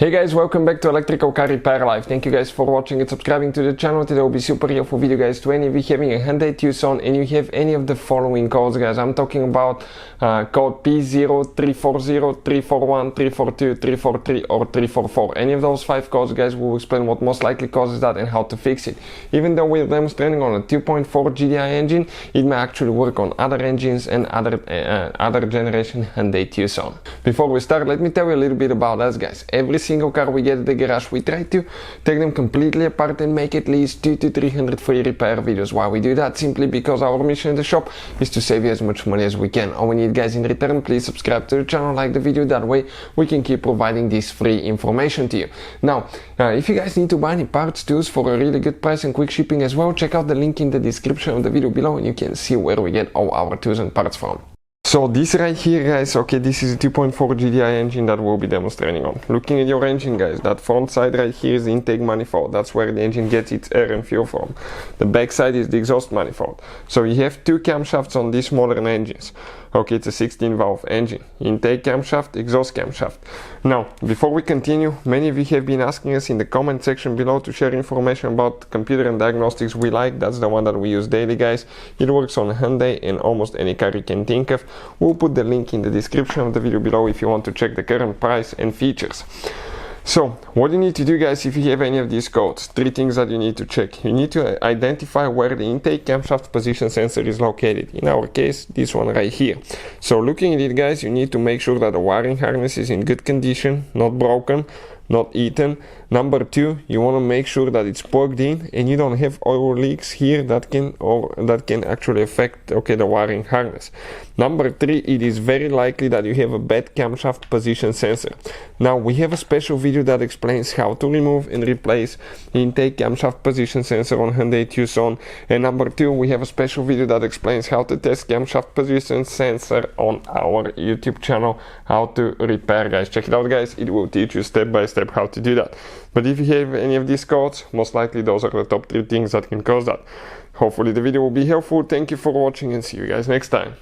Hey guys, welcome back to Electrical Car Repair Live. Thank you guys for watching and subscribing to the channel. Today will be super helpful video guys to any of you having a Hyundai Tucson and you have any of the following codes guys. I'm talking about code P0340 P0341 P0342 P0343 or P0344. Any of those 5 codes guys will explain what most likely causes that and how to fix it. Even though we're demonstrating on a 2.4 GDI engine, it may actually work on other engines and other generation Hyundai Tucson. Before we start, let me tell you a little bit about us guys. Every single car we get at the garage, we try to take them completely apart and make at least 200 to 300 free repair videos. Why we do that? Simply because our mission in the shop is to save you as much money as we can. All we need guys in return, please subscribe to the channel, like the video, that way we can keep providing this free information to you. Now, if you guys need to buy any parts, tools for a really good price and quick shipping as well, check out the link in the description of the video below and you can see where we get all our tools and parts from. So this right here guys, okay, this is a 2.4 GDI engine that we'll be demonstrating on. Looking at your engine guys, that front side right here is the intake manifold. That's where the engine gets its air and fuel from. The back side is the exhaust manifold. So you have 2 camshafts on these modern engines. Okay, it's a 16 valve engine. Intake camshaft, exhaust camshaft. Now, before we continue, many of you have been asking us in the comment section below to share information about computer and diagnostics we like. That's the one that we use daily guys. It works on Hyundai and almost any car you can think of. We'll put the link in the description of the video below if you want to check the current price and features. So, what you need to do guys if you have any of these codes, 3 things that you need to check. You need to identify where the intake camshaft position sensor is located. In our case, this one right here. So looking at it guys, you need to make sure that the wiring harness is in good condition, not broken, not eaten. Number 2, you want to make sure that it's plugged in and you don't have oil leaks here that can actually affect the wiring harness. Number 3, it is very likely that you have a bad camshaft position sensor. Now we have a special video that explains how to remove and replace the intake camshaft position sensor on Hyundai Tucson. And number 2, we have a special video that explains how to test camshaft position sensor on our YouTube channel, how to repair guys. Check it out guys, it will teach you step by step how to do that. But if you have any of these codes, most likely those are the top 3 things that can cause that. Hopefully the video will be helpful. Thank you for watching and see you guys next time.